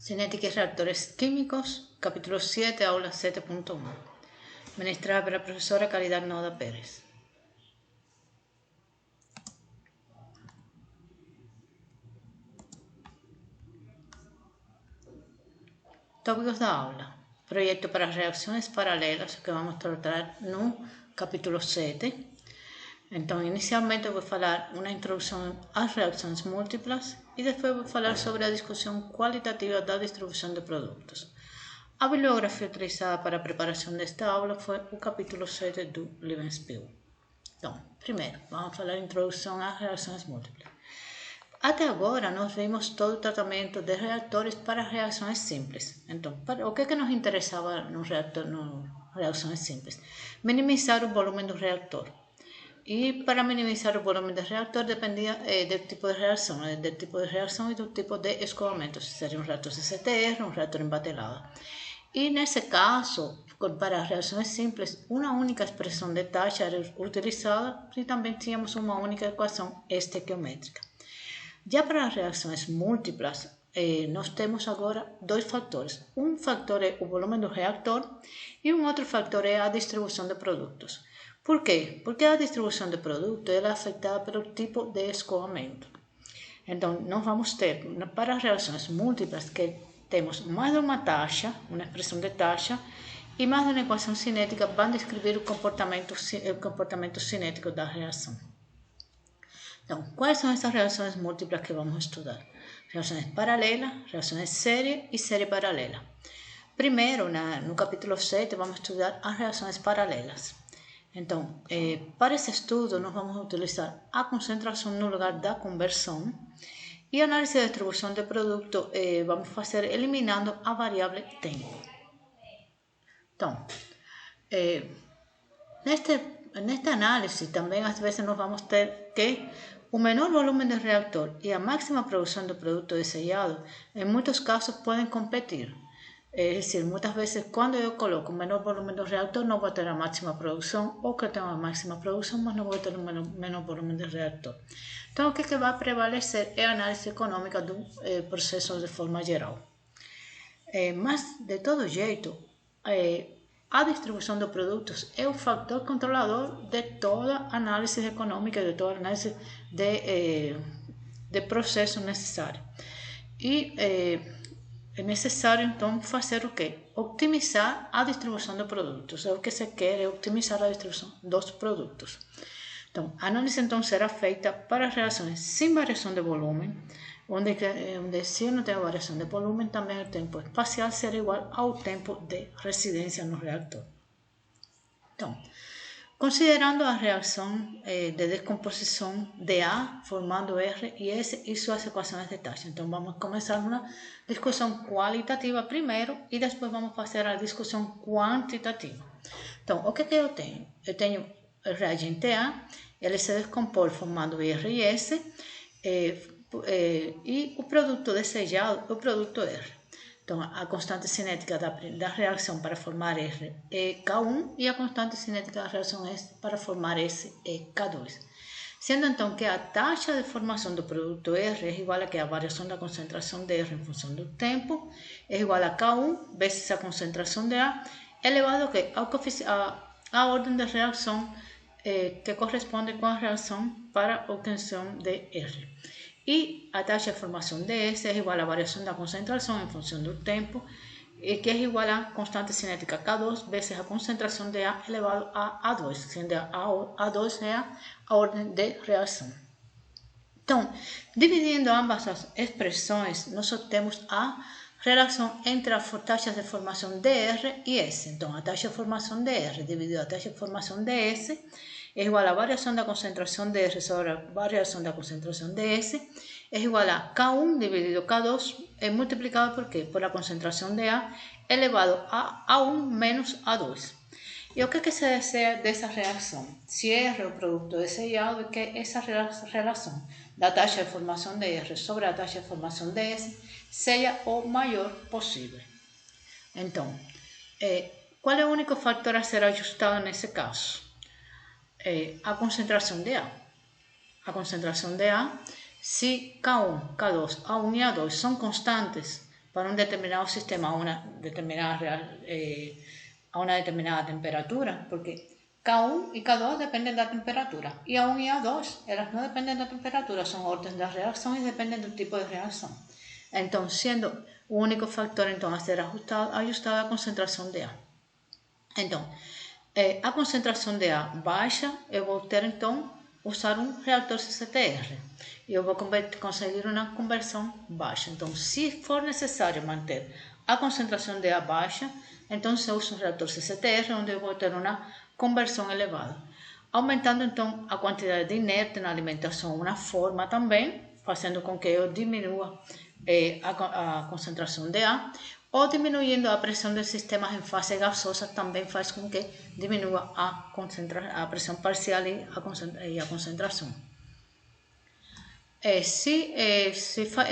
Cinética y reactores químicos, capítulo 7, aula 7.1. Ministrada por la profesora Caridad Noda Pérez. Tópicos da aula. Proyecto para reacciones paralelas, que vamos a tratar no capítulo 7. Então, inicialmente eu vou falar uma introdução às reações múltiplas e depois vou falar sobre a discussão qualitativa da distribuição de produtos. A bibliografia utilizada para a preparação desta aula foi o capítulo 7 do Levenspiel. Então, primeiro, vamos falar de introdução às reações múltiplas. Até agora, nós vimos todo o tratamento de reatores para reações simples. Então, o que nos interessava no reações simples? Minimizar o volume do reator. E para minimizar o volume do reator dependia do tipo de reação e do tipo de escoamento, se seria um reator CCTR ou um reator embatelado. E nesse caso, para reações simples, uma única expressão de taxa era utilizada e também tínhamos uma única equação estequiométrica. Já para reações múltiplas, nós temos agora dois fatores. Um fator é o volume do reator e um outro fator é a distribuição de produtos. Por quê? Porque a distribuição de produto é afetada pelo tipo de escoamento. Então, nós vamos ter, para reações múltiplas, que temos mais de uma taxa, uma expressão de taxa, e mais de uma equação cinética vão descrever o comportamento cinético da reação. Então, quais são essas reações múltiplas que vamos estudar? Reações paralelas, reações série e série paralela. Primeiro, no capítulo 7, vamos estudar as reações paralelas. Então, para esse estudo, nós vamos utilizar a concentração no lugar da conversão e a análise de distribuição de produto vamos fazer eliminando a variável tempo. Então, nesta análise também às vezes nós vamos ter que o menor volume do reator e a máxima produção do produto desejado, em muitos casos, podem competir. É decir, muitas vezes quando eu coloco o menor volume do reator não vou ter a máxima produção ou que eu tenho a máxima produção, mas não vou ter o menor volume do reator. Então, o que vai prevalecer é a análise econômica do processo de forma geral. Mas, de todo jeito, a distribuição de produtos é o fator controlador de toda análise econômica, de toda análise de processo necessário. E é necessário, então, fazer o quê? Optimizar a distribuição de produtos. O que se quer é optimizar a distribuição dos produtos. Então, a análise, então, será feita para reações sem variação de volume, onde se eu não tenho variação de volume, também o tempo espacial será igual ao tempo de residência no reator. Então, considerando a reação de descomposição de A, formando R e S e suas equações de taxa. Então, vamos começar uma discussão qualitativa primeiro e depois vamos fazer a discussão quantitativa. Então, o que eu tenho? Eu tenho o reagente A, ele se descompõe formando R e S, e o produto desejado é o produto R. Então, a constante cinética da reação para formar R é K1 e a constante cinética da reação S para formar S é K2. Sendo então que a taxa de formação do produto R é igual a que a variação da concentração de R em função do tempo é igual a K1 vezes a concentração de A elevado à ordem de reação que corresponde com a reação para obtenção de R. E a taxa de formação de S é igual à variação da concentração em função do tempo, que é igual à constante cinética K2 vezes a concentração de A elevado a A2, sendo A2 é a ordem de reação. Então, dividindo ambas as expressões, nós obtemos a relação entre as taxas de formação de R e S. Então, a taxa de formação de R dividido a taxa de formação de S é igual à variação da concentração de R sobre a variação da concentração de S, é igual a K1 dividido K2, multiplicado por quê? Por a concentração de A elevado a A1 menos A2. E o que se deseja dessa reação? Se R é o produto desejado, é que essa relação da taxa de formação de R sobre a taxa de formação de S seja o maior possível. Então, qual é o único fator a ser ajustado nesse caso? A concentração de A. A concentração de A, se K1, K2, A1 e A2 são constantes, para un determinado sistema a una determinada temperatura, porque K1 y K2 dependen de la temperatura, y A1 y A2, ellas no dependen de la temperatura, son órdenes de reacción y dependen del tipo de reacción. Entonces, siendo un único factor, entonces, a ser ajustado a la concentración de A. Então, a concentração de A baixa, eu vou ter então usar um reator CCTR. E eu vou conseguir uma conversão baixa. Então, se for necessário manter a concentração de A baixa, então eu uso um reator CCTR, onde eu vou ter uma conversão elevada. Aumentando então a quantidade de inerte na alimentação, uma forma também, fazendo com que eu diminua a concentração de A, ou diminuindo a pressão dos sistemas em fase gasosa também faz com que diminua a pressão parcial e a concentração. Se é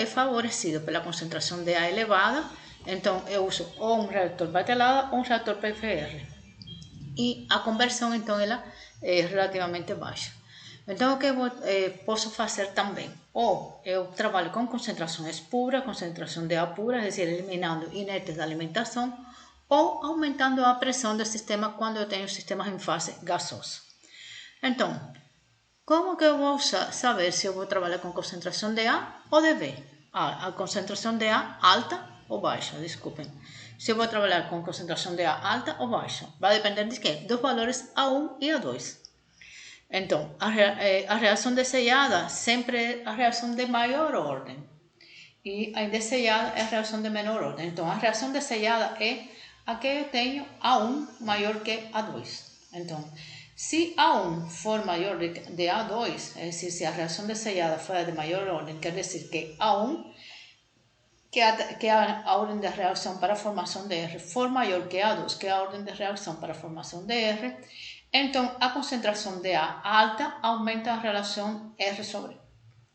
favorecido pela concentração de A elevada, então eu uso ou um reator batelada ou um reator PFR. E a conversão, então, ela é relativamente baixa. Então, o que eu posso fazer também? Ou eu trabalho com concentrações puras, concentração de A pura, é decir, eliminando inertes da alimentação, ou aumentando a pressão do sistema quando eu tenho sistemas em fase gasosa. Então, como que eu vou saber se eu vou trabalhar com concentração de A ou de B? A concentração de A alta ou baixa, desculpem. Se eu vou trabalhar com concentração de A alta ou baixa, vai depender de quê? Dos valores A1 e A2. Então, a reação desejada sempre é a reação de maior ordem e a indesejada é a reação de menor ordem. Então, a reação desejada é a que eu tenho A1 maior que A2. Então, se A1 for maior de A2, é decir, se a reação desejada for de maior ordem, quer dizer que A1, que a ordem de reação para a formação de R, for maior que A2, que é a ordem de reação para a formação de R, então a concentração de A alta aumenta a relação R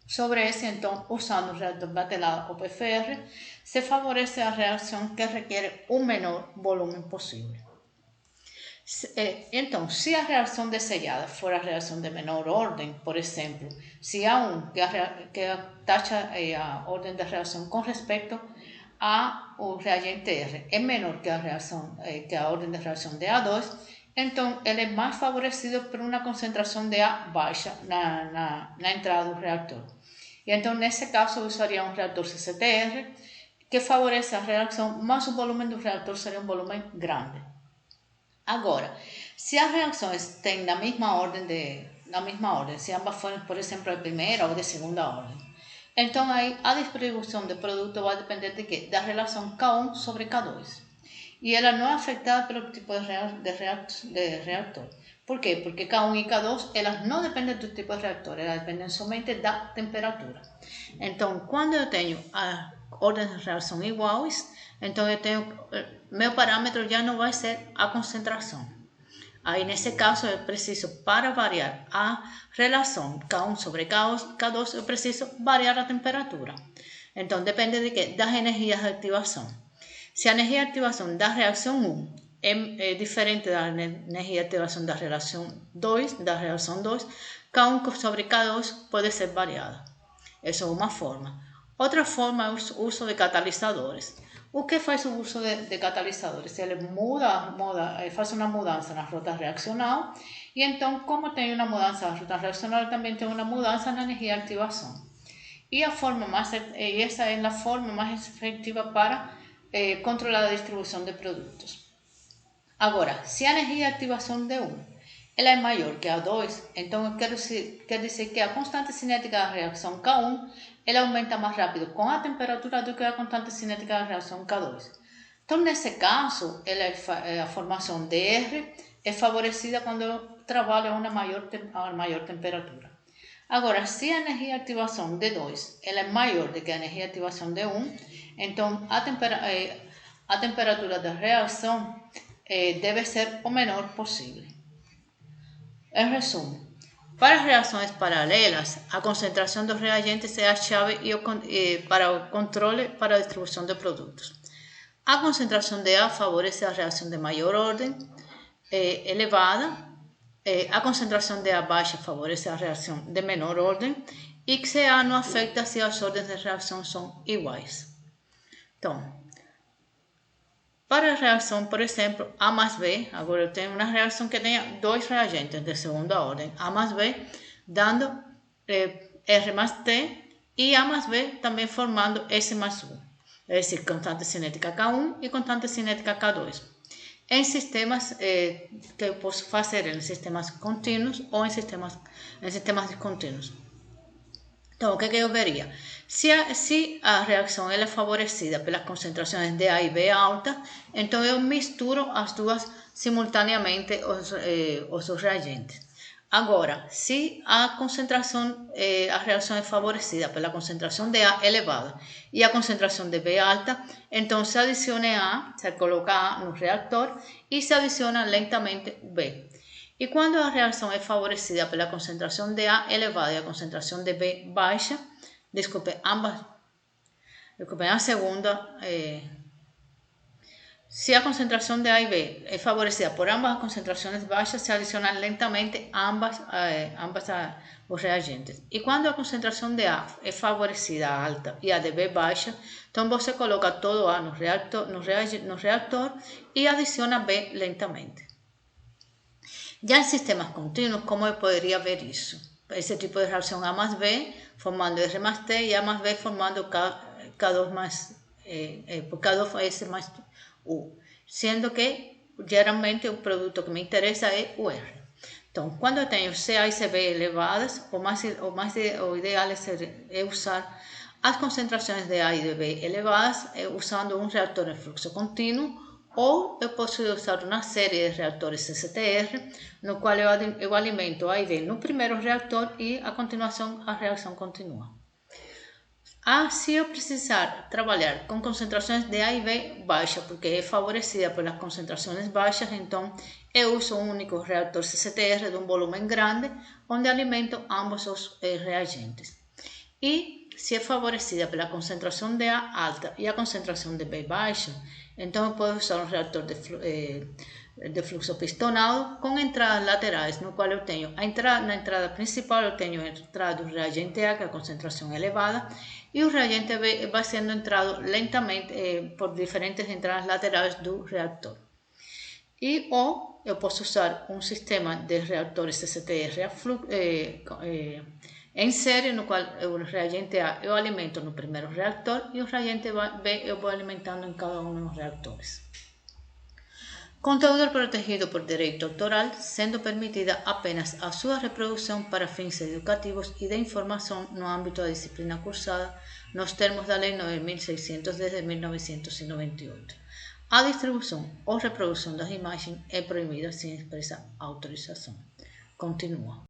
sobre S, então usando o reator batelado ou PFR, se favorece a reação que requer o menor volume possível. Então, se a reação desejada for a reação de menor ordem, por exemplo, se A1, que é a taxa a ordem de reação com respeito ao reagente R, é menor que a ordem de reação de A2, então ele é mais favorecido por uma concentração de A baixa na entrada do reator. E então, nesse caso, eu usaria um reator CCTR, que favorece a reação, mas o volume do reator seria um volume grande. Agora, se as reações têm na mesma ordem, se ambas forem, por exemplo, de primeira ou de segunda ordem, então aí a distribuição do produto vai depender de quê? Da relação K1 sobre K2. E ela não é afetada pelo tipo de reator. Por quê? Porque K1 e K2 elas não dependem do tipo de reator, elas dependem somente da temperatura. Então, quando eu tenho as ordens de reação iguais, então meu parâmetro já não vai ser a concentração. Aí, nesse caso, eu preciso, para variar a relação K1 sobre K2, eu preciso variar a temperatura. Então, depende de quê? Das energias de ativação. Se a energia de ativação da reação 1 é diferente da energia de ativação da reação 2, K1 sobre K2 pode ser variada. Essa é uma forma. Outra forma é o uso de catalisadores. O que faz o uso de catalisadores? Ele faz uma mudança na rota reacional e então, como tem uma mudança na rota reacional, também tem uma mudança na energia de ativação. E essa é a forma mais efetiva para controlar a distribuição de produtos. Agora, se a energia de ativação de 1 ela é maior que a 2, então quer dizer que a constante cinética da reação K1 ela aumenta mais rápido com a temperatura do que a constante cinética da reação K2. Então, nesse caso, a formação de R é favorecida quando eu trabalho a uma maior temperatura. Agora, se a energia de ativação de 2 ela é maior do que a energia de ativação de 1, então a temperatura da reação deve ser o menor possível. Em resumo, para as reações paralelas, a concentração dos reagentes é a chave para o controle para a distribuição de produtos. A concentração de A favorece a reação de maior ordem elevada, a concentração de A baixa favorece a reação de menor ordem e que A não afeta se as ordens de reação são iguais. Então, para a reação, por exemplo, A mais B, agora eu tenho uma reação que tenha dois reagentes de segunda ordem, A mais B, dando R mais T, e A mais B também formando S mais U, é decir, constante cinética K1 e constante cinética K2. Em sistemas que eu posso fazer em sistemas contínuos ou em sistemas descontínuos. Então, o que eu veria? Se a reação é favorecida pelas concentrações de A e B alta, então eu misturo as duas simultaneamente os reagentes. Agora, se a reação é favorecida pela concentração de A elevada e a concentração de B alta, então se adiciona A, se coloca A no reactor e se adiciona lentamente B. E quando a reação é favorecida pela concentração de A elevada e a concentração de B baixa, a segunda, se a concentração de A e B é favorecida por ambas as concentrações baixas, se adicionam lentamente ambas os reagentes. E quando a concentração de A é favorecida alta e a de B baixa, então você coloca todo A no reactor e adiciona B lentamente. Já em sistemas contínuos, como eu poderia ver isso? Esse tipo de reação A mais B formando R mais T e A mais B formando K2 mais K2S mais U, sendo que geralmente o produto que me interessa é o R. Então, quando eu tenho CA e CB elevadas, o ideal é usar as concentrações de A e de B elevadas usando um reator em fluxo contínuo, ou eu posso usar uma série de reatores CCTR, no qual eu alimento A e B no primeiro reator e, a continuação, a reação continua. Se eu precisar trabalhar com concentrações de A e B baixa, porque é favorecida pelas concentrações baixas, então eu uso um único reator CCTR de um volume grande, onde alimento ambos os reagentes. E se é favorecida pela concentração de A alta e a concentração de B baixa, então eu posso usar um reator de fluxo pistonado com entradas laterais, no qual eu tenho na entrada principal eu tenho a entrada do reagente A, que é a concentração elevada, e o reagente B vai sendo entrado lentamente por diferentes entradas laterais do reactor. Ou eu posso usar um sistema de reatores CCTR em série, no qual o reagente A eu alimento no primeiro reactor e o reagente B eu vou alimentando em cada um dos reactores. Conteúdo protegido por direito autoral, sendo permitida apenas a sua reprodução para fins educativos e de informação no âmbito da disciplina cursada, nos termos da Lei 9.610 de 1998. A distribuição ou reprodução das imagens é proibida sem expressa autorização. Continua.